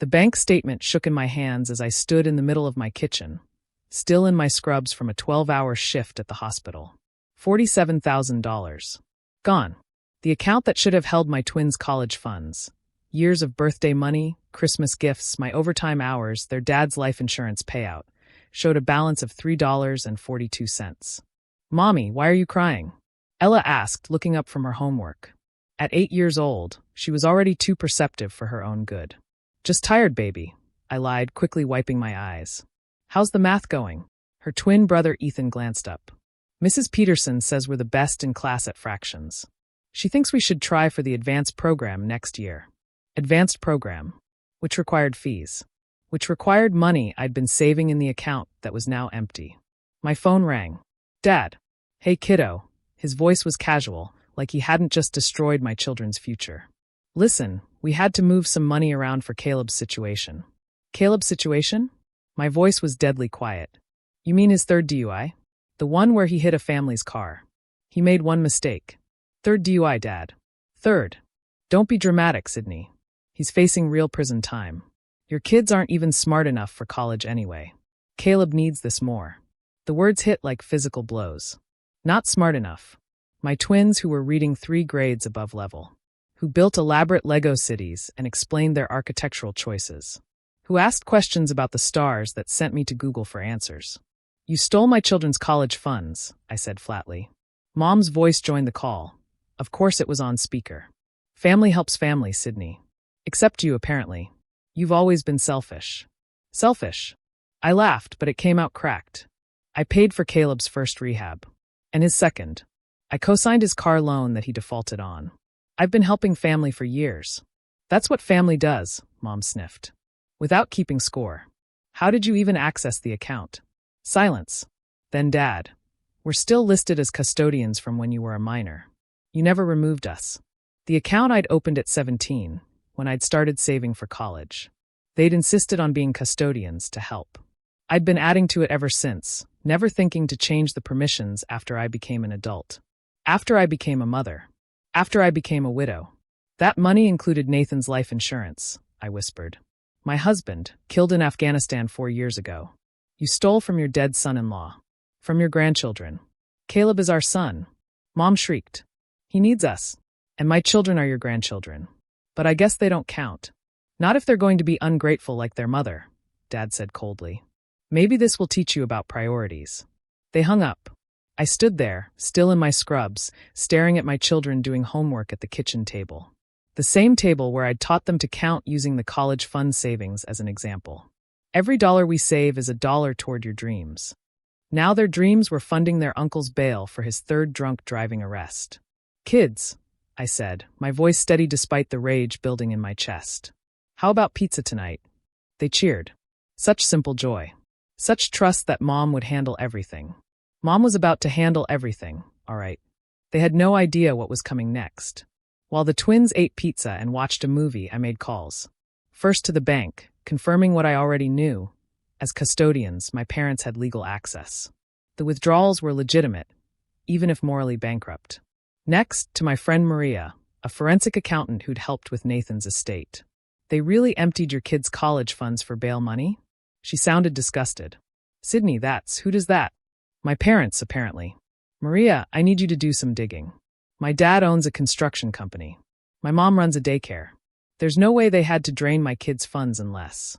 The bank statement shook in my hands as I stood in the middle of my kitchen, still in my scrubs from a 12-hour shift at the hospital. $47,000. Gone. The account that should have held my twins' college funds. Years of birthday money, Christmas gifts, my overtime hours, their dad's life insurance payout, showed a balance of $3.42. "Mommy, why are you crying?" Ella asked, looking up from her homework. At 8 years old, she was already too perceptive for her own good. "Just tired, baby," I lied, quickly wiping my eyes. "How's the math going?" Her twin brother Ethan glanced up. "Mrs. Peterson says we're the best in class at fractions. She thinks we should try for the advanced program next year." Advanced program, which required fees, which required money I'd been saving in the account that was now empty. My phone rang. "Dad." "Hey, kiddo." His voice was casual, like he hadn't just destroyed my children's future. "Listen, we had to move some money around for Caleb's situation." "Caleb's situation?" My voice was deadly quiet. "You mean his third DUI? The one where he hit a family's car. He made one mistake." "Third DUI, Dad." "Third. Don't be dramatic, Sydney. He's facing real prison time. Your kids aren't even smart enough for college anyway. Caleb needs this more." The words hit like physical blows. Not smart enough. My twins, who were reading 3 grades above level, who built elaborate Lego cities and explained their architectural choices, who asked questions about the stars that sent me to Google for answers. "You stole my children's college funds," I said flatly. Mom's voice joined the call. Of course it was on speaker. "Family helps family, Sydney. Except you, apparently. You've always been selfish." "Selfish?" I laughed, but it came out cracked. "I paid for Caleb's first rehab. And his second. I co-signed his car loan that he defaulted on. I've been helping family for years." "That's what family does," Mom sniffed. "Without keeping score. How did you even access the account?" Silence. Then Dad. "We're still listed as custodians from when you were a minor. You never removed us." The account I'd opened at 17, when I'd started saving for college. They'd insisted on being custodians to help. I'd been adding to it ever since, never thinking to change the permissions after I became an adult. After I became a mother. After I became a widow. "That money included Nathan's life insurance," I whispered. "My husband, killed in Afghanistan 4 years ago. You stole from your dead son-in-law. From your grandchildren. Caleb is our son." Mom shrieked. "He needs us. And my children are your grandchildren. But I guess they don't count. Not if they're going to be ungrateful like their mother," Dad said coldly. "Maybe this will teach you about priorities." They hung up. I stood there, still in my scrubs, staring at my children doing homework at the kitchen table. The same table where I'd taught them to count using the college fund savings as an example. Every dollar we save is a dollar toward your dreams. Now their dreams were funding their uncle's bail for his 3rd drunk driving arrest. "Kids," I said, my voice steady despite the rage building in my chest. "How about pizza tonight?" They cheered. Such simple joy. Such trust that Mom would handle everything. Mom was about to handle everything, all right. They had no idea what was coming next. While the twins ate pizza and watched a movie, I made calls. First to the bank, confirming what I already knew. As custodians, my parents had legal access. The withdrawals were legitimate, even if morally bankrupt. Next, to my friend Maria, a forensic accountant who'd helped with Nathan's estate. "They really emptied your kids' college funds for bail money?" She sounded disgusted. "Sydney, who does that?" "My parents, apparently." "Maria, I need you to do some digging. My dad owns a construction company. My mom runs a daycare. There's no way they had to drain my kids' funds unless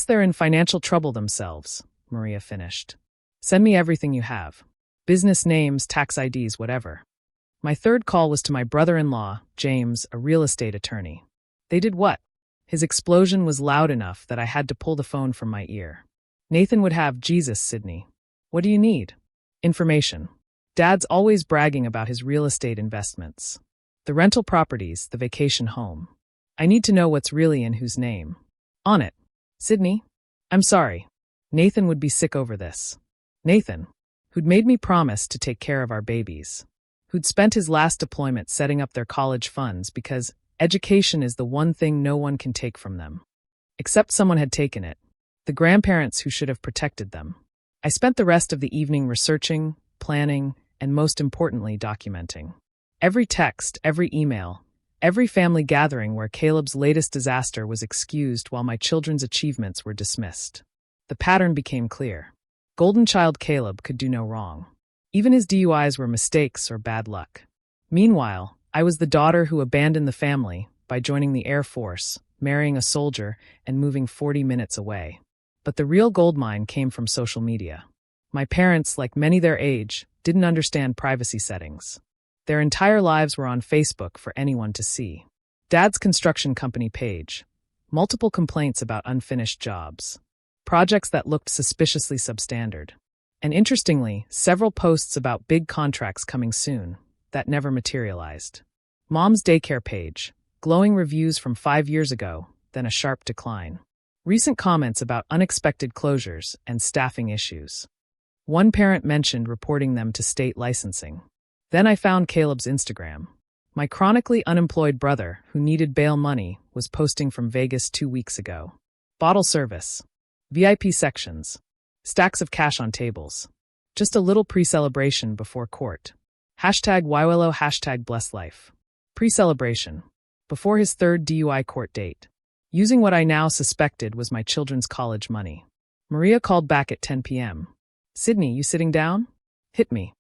they're in financial trouble themselves," Maria finished. "Send me everything you have. Business names, tax IDs, whatever." My third call was to my brother-in-law, James, a real estate attorney. "They did what?" His explosion was loud enough that I had to pull the phone from my ear. "Nathan would have Jesus, Sydney. What do you need?" "Information. Dad's always bragging about his real estate investments. The rental properties, the vacation home. I need to know what's really in whose name. On it. Sydney? I'm sorry. Nathan would be sick over this. Nathan, who'd made me promise to take care of our babies. Who'd spent his last deployment setting up their college funds because education is the one thing no one can take from them. Except someone had taken it. The grandparents who should have protected them. I spent the rest of the evening researching, planning, and most importantly, documenting. Every text, every email, Every family gathering where Caleb's latest disaster was excused while my children's achievements were dismissed. The pattern became clear. Golden child Caleb could do no wrong. Even his DUIs were mistakes or bad luck. Meanwhile, I was the daughter who abandoned the family by joining the Air Force, marrying a soldier, and moving 40 minutes away. But the real goldmine came from social media. My parents, like many their age, didn't understand privacy settings. Their entire lives were on Facebook for anyone to see. Dad's construction company page. Multiple complaints about unfinished jobs. Projects that looked suspiciously substandard. And interestingly, several posts about big contracts coming soon that never materialized. Mom's daycare page. Glowing reviews from 5 years ago, then a sharp decline. Recent comments about unexpected closures and staffing issues. One parent mentioned reporting them to state licensing. Then I found Caleb's Instagram. My chronically unemployed brother, who needed bail money, was posting from Vegas 2 weeks ago. Bottle service. VIP sections. Stacks of cash on tables. Just a little pre-celebration before court. #YWLO #blesslife. Pre-celebration. Before his third DUI court date. Using what I now suspected was my children's college money. Maria called back at 10 p.m. "Sydney, you sitting down? Hit me.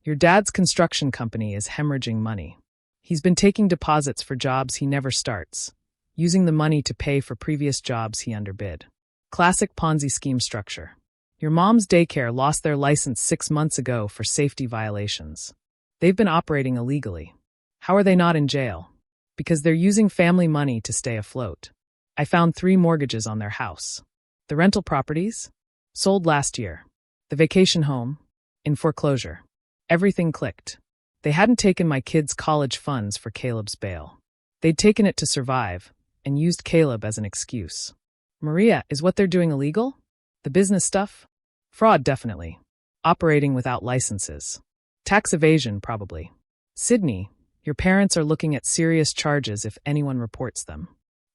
Your dad's construction company is hemorrhaging money. He's been taking deposits for jobs he never starts, using the money to pay for previous jobs he underbid. Classic Ponzi scheme structure. Your mom's daycare lost their license 6 months ago for safety violations. They've been operating illegally. How are they not in jail? Because they're using family money to stay afloat. I found 3 mortgages on their house. The rental properties? Sold last year. The vacation home? In foreclosure. Everything clicked. They hadn't taken my kids' college funds for Caleb's bail. They'd taken it to survive, and used Caleb as an excuse. Maria, is what they're doing illegal? The business stuff? Fraud, definitely. Operating without licenses. Tax evasion, probably. Sydney, your parents are looking at serious charges if anyone reports them.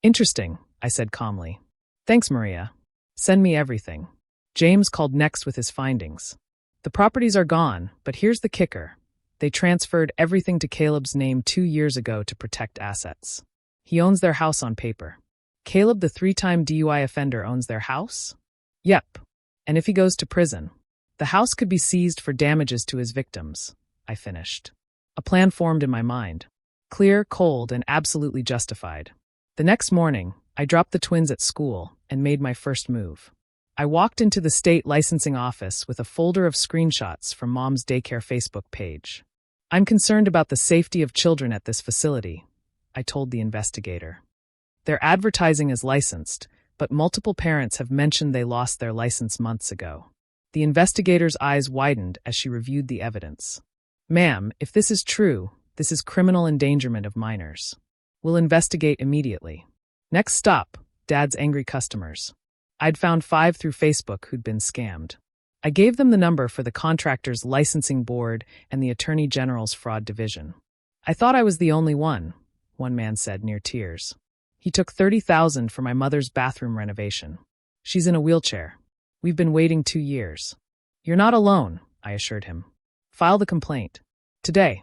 Interesting, I said calmly. Thanks, Maria. Send me everything. James called next with his findings. The properties are gone, but here's the kicker. They transferred everything to Caleb's name 2 years ago to protect assets. He owns their house on paper. Caleb, the 3-time DUI offender, owns their house? Yep. And if he goes to prison, the house could be seized for damages to his victims, I finished. A plan formed in my mind. Clear, cold, and absolutely justified. The next morning, I dropped the twins at school and made my first move. I walked into the state licensing office with a folder of screenshots from Mom's daycare Facebook page. I'm concerned about the safety of children at this facility, I told the investigator. They're advertising as licensed, but multiple parents have mentioned they lost their license months ago. The investigator's eyes widened as she reviewed the evidence. Ma'am, if this is true, this is criminal endangerment of minors. We'll investigate immediately. Next stop, Dad's angry customers. I'd found 5 through Facebook who'd been scammed. I gave them the number for the contractor's licensing board and the Attorney General's fraud division. I thought I was the only one man said near tears. He took $30,000 for my mother's bathroom renovation. She's in a wheelchair. We've been waiting 2 years. You're not alone, I assured him. File the complaint. Today.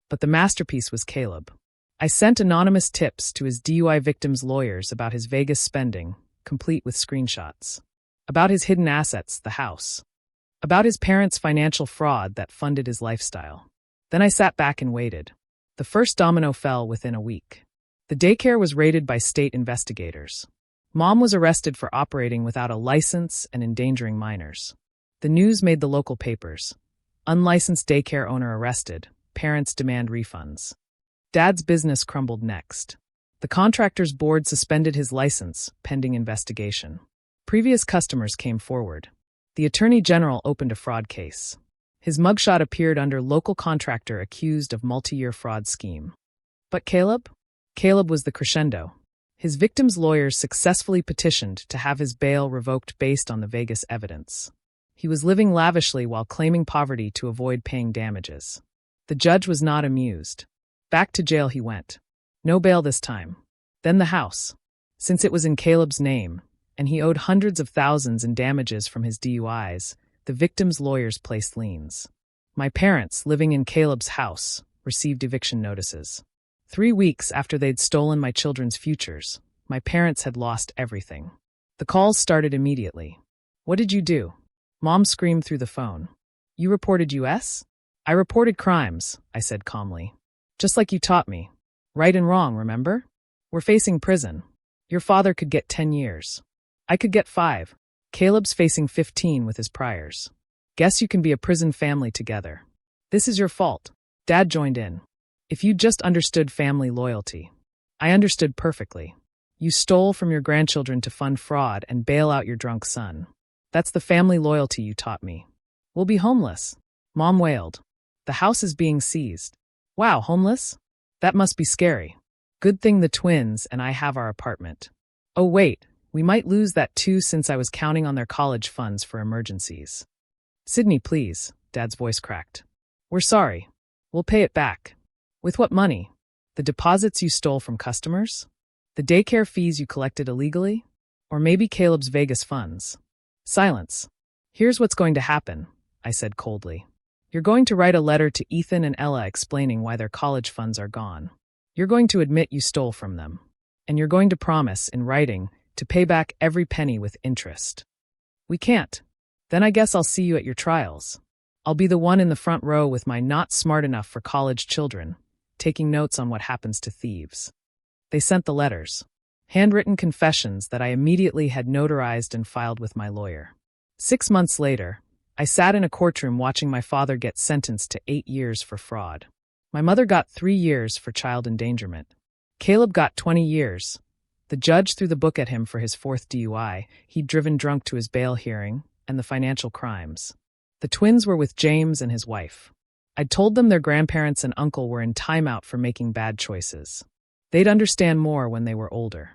But the masterpiece was Caleb. I sent anonymous tips to his DUI victims' lawyers about his Vegas spending, complete with screenshots. About his hidden assets, the house. About his parents' financial fraud that funded his lifestyle. Then I sat back and waited. The first domino fell within a week. The daycare was raided by state investigators. Mom was arrested for operating without a license and endangering minors. The news made the local papers. Unlicensed daycare owner arrested. Parents demand refunds. Dad's business crumbled next. The contractor's board suspended his license, pending investigation. Previous customers came forward. The Attorney General opened a fraud case. His mugshot appeared under local contractor accused of multi-year fraud scheme. But Caleb? Caleb was the crescendo. His victim's lawyers successfully petitioned to have his bail revoked based on the Vegas evidence. He was living lavishly while claiming poverty to avoid paying damages. The judge was not amused. Back to jail he went. No bail this time. Then the house. Since it was in Caleb's name, and he owed hundreds of thousands in damages from his DUIs, the victim's lawyers placed liens. My parents, living in Caleb's house, received eviction notices. 3 weeks after they'd stolen my children's futures, my parents had lost everything. The calls started immediately. What did you do? Mom screamed through the phone. You reported US? I reported crimes, I said calmly. Just like you taught me. Right and wrong, remember? We're facing prison. Your father could get 10 years. I could get 5. Caleb's facing 15 with his priors. Guess you can be a prison family together. This is your fault. Dad joined in. If you just understood family loyalty. I understood perfectly. You stole from your grandchildren to fund fraud and bail out your drunk son. That's the family loyalty you taught me. We'll be homeless. Mom wailed. The house is being seized. Wow, homeless? That must be scary. Good thing the twins and I have our apartment. Oh wait, we might lose that too since I was counting on their college funds for emergencies. Sydney, please, Dad's voice cracked. We're sorry. We'll pay it back. With what money? The deposits you stole from customers? The daycare fees you collected illegally? Or maybe Caleb's Vegas funds? Silence. Here's what's going to happen, I said coldly. You're going to write a letter to Ethan and Ella explaining why their college funds are gone. You're going to admit you stole from them. And you're going to promise, in writing, to pay back every penny with interest. We can't. Then I guess I'll see you at your trials. I'll be the one in the front row with my not smart enough for college children, taking notes on what happens to thieves. They sent the letters. Handwritten confessions that I immediately had notarized and filed with my lawyer. 6 months later, I sat in a courtroom watching my father get sentenced to 8 years for fraud. My mother got 3 years for child endangerment. Caleb got 20 years. The judge threw the book at him for his 4th DUI. He'd driven drunk to his bail hearing, and the financial crimes. The twins were with James and his wife. I'd told them their grandparents and uncle were in timeout for making bad choices. They'd understand more when they were older.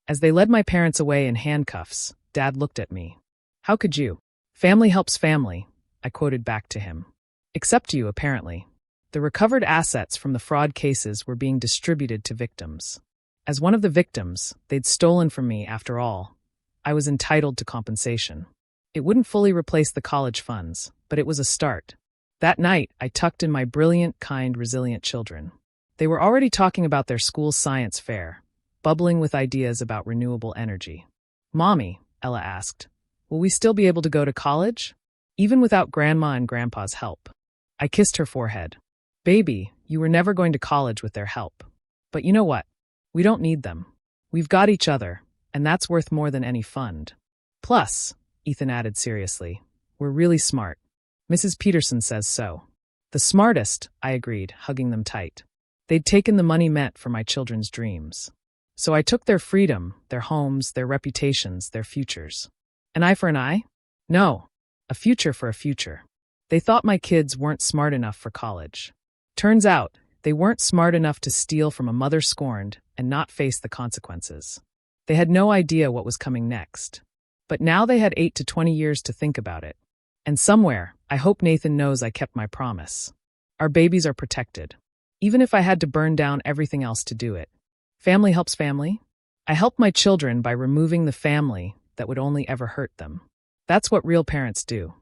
As they led my parents away in handcuffs, Dad looked at me. How could you? Family helps family, I quoted back to him. Except you, apparently. The recovered assets from the fraud cases were being distributed to victims. As one of the victims, they'd stolen from me after all. I was entitled to compensation. It wouldn't fully replace the college funds, but it was a start. That night, I tucked in my brilliant, kind, resilient children. They were already talking about their school science fair, bubbling with ideas about renewable energy. Mommy, Ella asked, will we still be able to go to college? Even without Grandma and Grandpa's help. I kissed her forehead. Baby, you were never going to college with their help. But you know what? We don't need them. We've got each other, and that's worth more than any fund. Plus, Ethan added seriously, we're really smart. Mrs. Peterson says so. The smartest, I agreed, hugging them tight. They'd taken the money meant for my children's dreams. So I took their freedom, their homes, their reputations, their futures. An eye for an eye? No, a future for a future. They thought my kids weren't smart enough for college. Turns out, they weren't smart enough to steal from a mother scorned and not face the consequences. They had no idea what was coming next. But now they had 8 to 20 years to think about it. And somewhere, I hope Nathan knows I kept my promise. Our babies are protected. Even if I had to burn down everything else to do it. Family helps family. I helped my children by removing the family that would only ever hurt them. That's what real parents do.